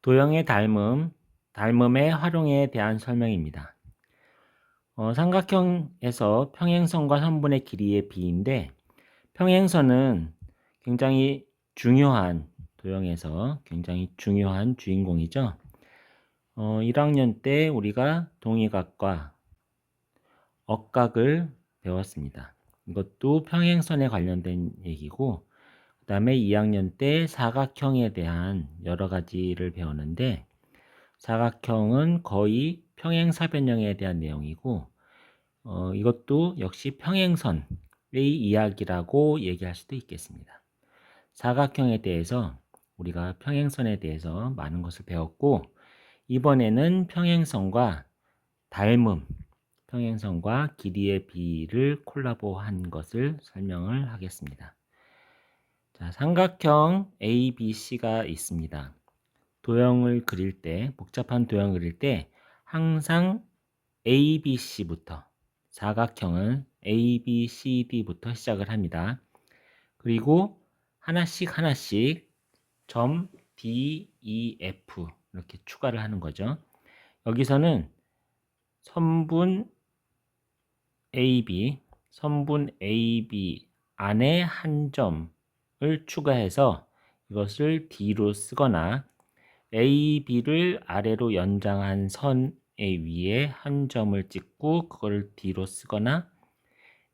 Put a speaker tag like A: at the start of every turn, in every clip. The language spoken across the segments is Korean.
A: 도형의 닮음, 닮음의 활용에 대한 설명입니다. 삼각형에서 평행선과 선분의 길이의 비인데, 평행선은 굉장히 중요한, 도형에서 굉장히 중요한 주인공이죠. 1학년 때 우리가 동의각과 억각을 배웠습니다. 이것도 평행선에 관련된 얘기고, 그 다음에 2학년 때 사각형에 대한 여러 가지를 배웠는데, 사각형은 거의 평행사변형에 대한 내용이고, 이것도 역시 평행선의 이야기라고 얘기할 수도 있겠습니다. 사각형에 대해서 우리가 평행선에 대해서 많은 것을 배웠고, 이번에는 평행선과 닮음, 평행선과 길이의 비를 콜라보한 것을 설명을 하겠습니다. 자, 삼각형 ABC가 있습니다. 도형을 그릴 때, 복잡한 도형을 그릴 때 항상 ABC부터, 사각형은 ABCD부터 시작을 합니다. 그리고 하나씩 하나씩 점 D, E, F 이렇게 추가를 하는 거죠. 여기서는 선분 AB 안에 한 점을 추가해서 이것을 D로 쓰거나 AB를 아래로 연장한 선에 위에 한 점을 찍고 그걸 D로 쓰거나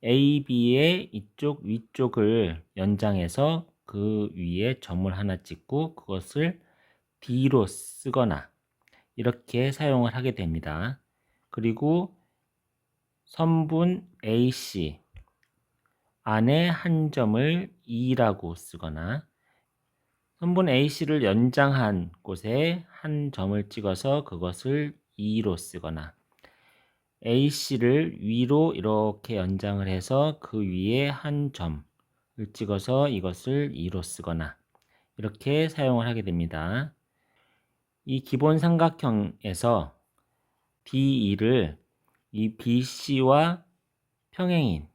A: AB의 이쪽 위쪽을 연장해서 그 위에 점을 하나 찍고 그것을 D로 쓰거나 이렇게 사용을 하게 됩니다. 그리고 선분 AC 안에 한 점을 E라고 쓰거나 선분 AC를 연장한 곳에 한 점을 찍어서 그것을 E로 쓰거나 AC를 위로 이렇게 연장을 해서 그 위에 한 점을 찍어서 이것을 E로 쓰거나 이렇게 사용을 하게 됩니다. 이 기본 삼각형에서 DE를 이 BC와 평행인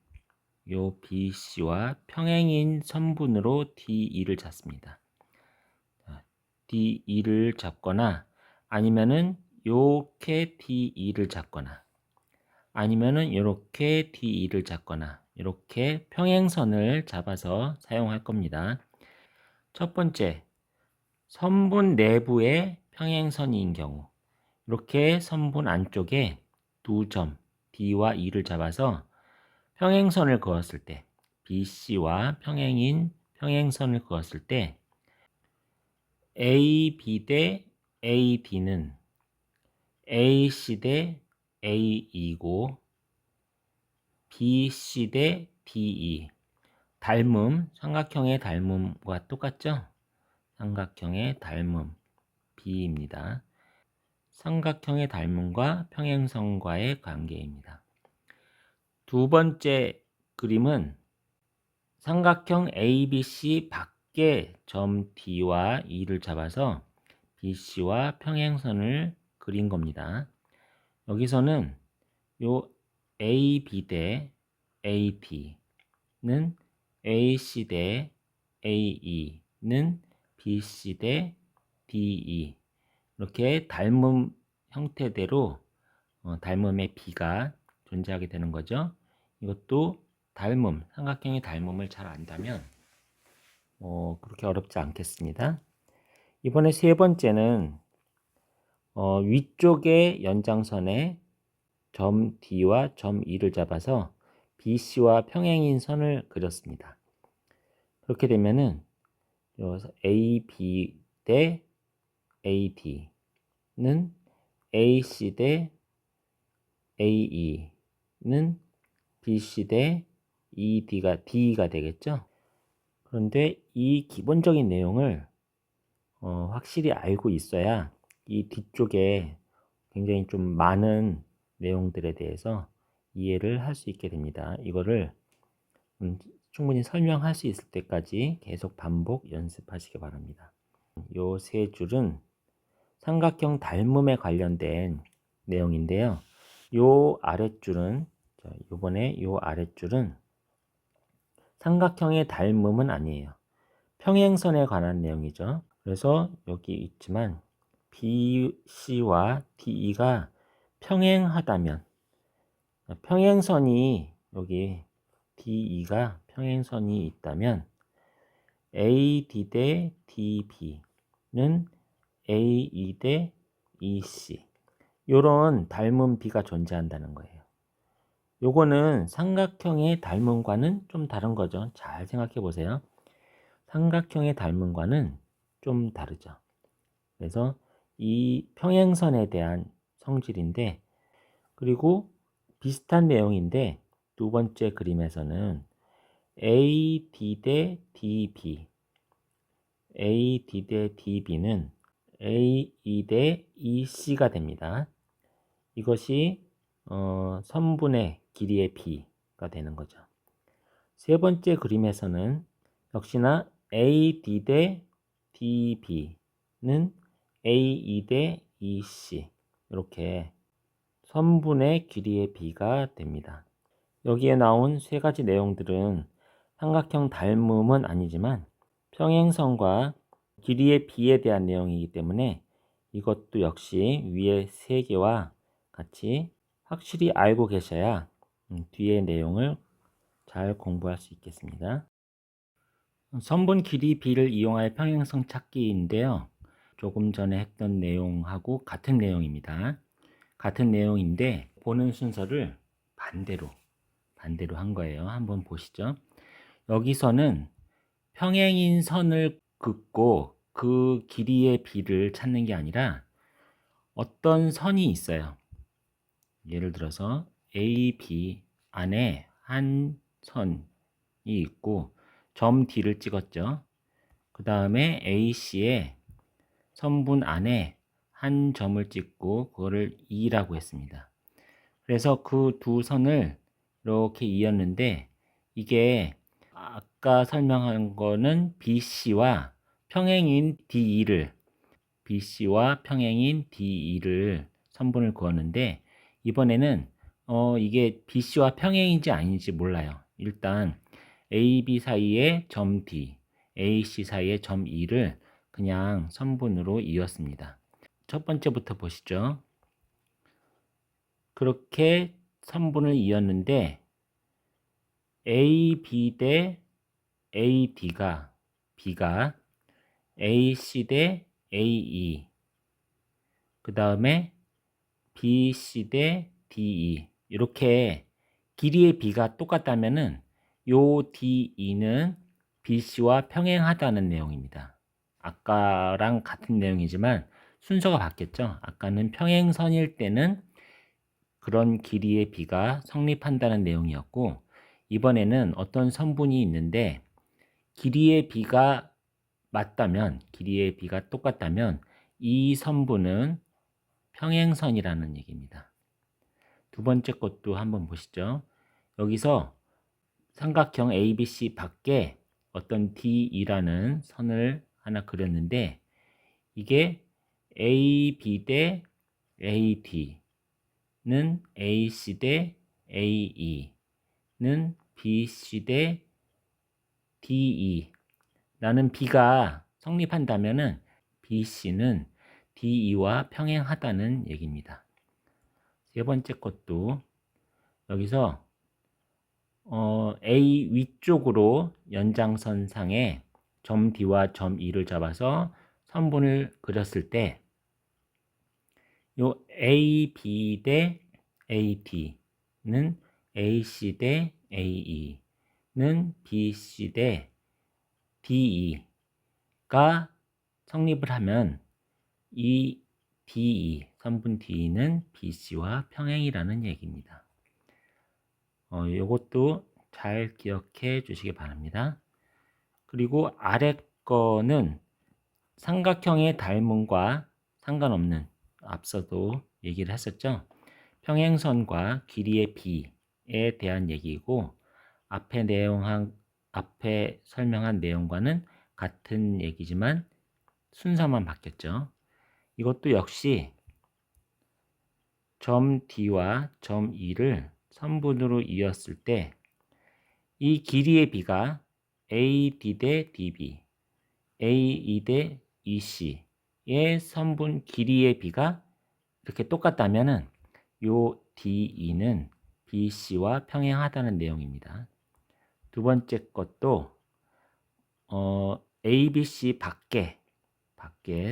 A: BC와 평행인 선분으로 DE를 잡습니다. DE를 잡거나 아니면은 요렇게 DE를 잡거나 아니면은 이렇게 DE를 잡거나 이렇게 평행선을 잡아서 사용할 겁니다. 첫 번째, 선분 내부의 평행선인 경우 이렇게 선분 안쪽에 두 점 D와 E를 잡아서 평행선을 그었을 때 BC와 평행인 평행선을 그었을 때 AB 대 AD는 AC 대 AE고 BC 대 DE 닮음, 삼각형의 닮음과 똑같죠? 삼각형의 닮음 B입니다. 삼각형의 닮음과 평행선과의 관계입니다. 두 번째 그림은 삼각형 ABC 밖에 점 D와 E를 잡아서 BC와 평행선을 그린 겁니다. 여기서는 요 AB 대 AD는 AC 대 AE는 BC 대 DE 이렇게 닮음 형태대로 닮음의 B가 존재하게 되는 거죠. 이것도 닮음, 삼각형의 닮음을 잘 안다면 그렇게 어렵지 않겠습니다. 이번에 세 번째는 위쪽의 연장선에 점 D와 점 E를 잡아서 BC와 평행인 선을 그렸습니다. 그렇게 되면은 AB 대 AD는 AC 대 AE는 BC 대 D가 되겠죠. 그런데 이 기본적인 내용을 확실히 알고 있어야 이 뒤쪽에 굉장히 좀 많은 내용들에 대해서 이해를 할 수 있게 됩니다. 이거를 충분히 설명할 수 있을 때까지 계속 반복 연습하시기 바랍니다. 요 세 줄은 삼각형 닮음에 관련된 내용인데요. 요 아랫줄은 이번에 요 아랫줄은 삼각형의 닮음은 아니에요. 평행선에 관한 내용이죠. 그래서 여기 있지만 BC와 DE가 평행하다면, 평행선이 여기 DE가 평행선이 있다면 AD 대 DB는 AE 대 EC, 요런 닮은 B가 존재한다는 거예요. 요거는 삼각형의 닮음과는 좀 다른 거죠. 잘 생각해 보세요. 삼각형의 닮음과는 좀 다르죠. 그래서 이 평행선에 대한 성질인데, 그리고 비슷한 내용인데 두 번째 그림에서는 AD 대 DB, AD 대 DB는 AE 대 EC가 됩니다. 이것이 선분의 길이의 B가 되는 거죠. 세 번째 그림에서는 역시나 AD 대 DB는 AE 대 EC, 이렇게 선분의 길이의 B가 됩니다. 여기에 나온 세 가지 내용들은 삼각형 닮음은 아니지만 평행선과 길이의 B에 대한 내용이기 때문에 이것도 역시 위에 세 개와 같이 확실히 알고 계셔야 뒤의 내용을 잘 공부할 수 있겠습니다. 선분 길이 B를 이용하여 평행선 찾기인데요. 조금 전에 했던 내용하고 같은 내용입니다. 같은 내용인데 보는 순서를 반대로 한 거예요. 한번 보시죠. 여기서는 평행인 선을 긋고 그 길이의 B를 찾는 게 아니라 어떤 선이 있어요. 예를 들어서 AB 안에 한 선이 있고 점 D를 찍었죠. 그 다음에 AC에 선분 안에 한 점을 찍고 그거를 E라고 했습니다. 그래서 그 두 선을 이렇게 이었는데, 이게 아까 설명한 거는 BC와 평행인 DE를 선분을 그었는데, 이번에는 이게 BC와 평행인지 아닌지 몰라요. 일단 AB 사이에 점 D, AC 사이에 점 E를 그냥 선분으로 이었습니다. 첫 번째부터 보시죠. 그렇게 선분을 이었는데 AB 대 AD가 B가 AC 대 AE, 그 다음에 BC 대 DE, 이렇게 길이의 B가 똑같다면은 요 DE는 BC와 평행하다는 내용입니다. 아까랑 같은 내용이지만 순서가 바뀌었죠. 아까는 평행선일 때는 그런 길이의 B가 성립한다는 내용이었고, 이번에는 어떤 선분이 있는데 길이의 B가 똑같다면 이 선분은 평행선이라는 얘기입니다. 두 번째 것도 한번 보시죠. 여기서 삼각형 ABC 밖에 어떤 DE라는 선을 하나 그렸는데, 이게 AB 대 AD는 AC 대 AE는 BC 대 DE라는 B가 성립한다면은 BC는 DE와 평행하다는 얘기입니다. 세 번째 것도 여기서 A 위쪽으로 연장선상에 점 D와 점 E를 잡아서 선분을 그렸을 때 요 AB 대 AD는 AC 대 AE는 BC 대 DE가 성립을 하면 이 DE, 선분 DE는 BC와 평행이라는 얘기입니다. 요것도 잘 기억해 주시기 바랍니다. 그리고 아래 거는 삼각형의 닮음과 상관없는, 앞서도 얘기를 했었죠. 평행선과 길이의 B에 대한 얘기이고, 앞에 설명한 내용과는 같은 얘기지만 순서만 바뀌었죠. 이것도 역시 점 D와 점 E를 선분으로 이었을 때 이 길이의 B가 AD 대 DB, AE 대 EC 선분 길이의 비가 이렇게 똑같다면은 요 DE는 BC와 평행하다는 내용입니다. 두 번째 것도 ABC 밖에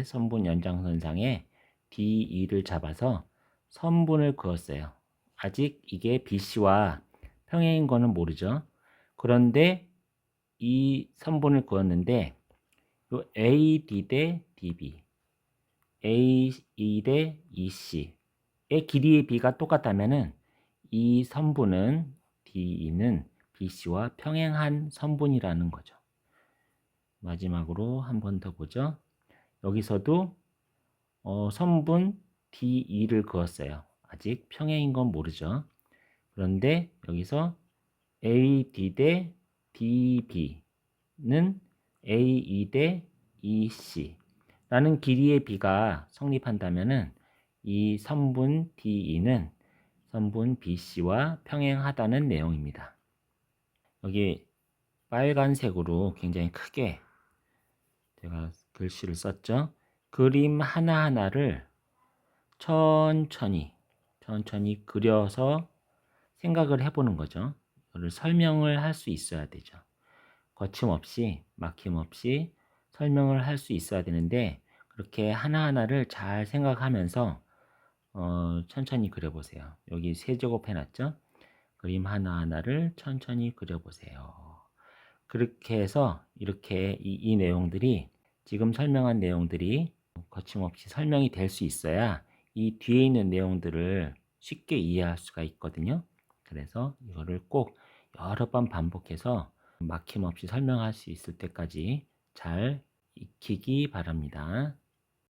A: 선분 연장선상에 DE를 잡아서 선분을 그었어요. 아직 이게 BC와 평행인 거는 모르죠. 그런데 이 선분을 그었는데 요 AD 대 DB, AE 대 EC의 길이의 비가 똑같다면은 이 선분은 DE는 BC와 평행한 선분이라는 거죠. 마지막으로 한 번 더 보죠. 여기서도 선분 DE를 그었어요. 아직 평행인 건 모르죠. 그런데 여기서 AD 대 DB는 AE 대 EC 라는 길이의 비가 성립한다면은 이 선분 DE는 선분 BC와 평행하다는 내용입니다. 여기 빨간색으로 굉장히 크게 제가 글씨를 썼죠. 그림 하나하나를 천천히 그려서 생각을 해보는 거죠. 이거를 설명을 할 수 있어야 되죠. 거침없이 막힘없이 설명을 할 수 있어야 되는데 그렇게 하나하나를 잘 생각하면서 천천히 그려보세요. 여기 세제곱 해놨죠. 그림 하나하나를 천천히 그려보세요. 그렇게 해서 이렇게 이 내용들이 지금 설명한 내용들이 거침없이 설명이 될 수 있어야 이 뒤에 있는 내용들을 쉽게 이해할 수가 있거든요. 그래서 이거를 꼭 여러 번 반복해서 막힘없이 설명할 수 있을 때까지 잘 익히기 바랍니다.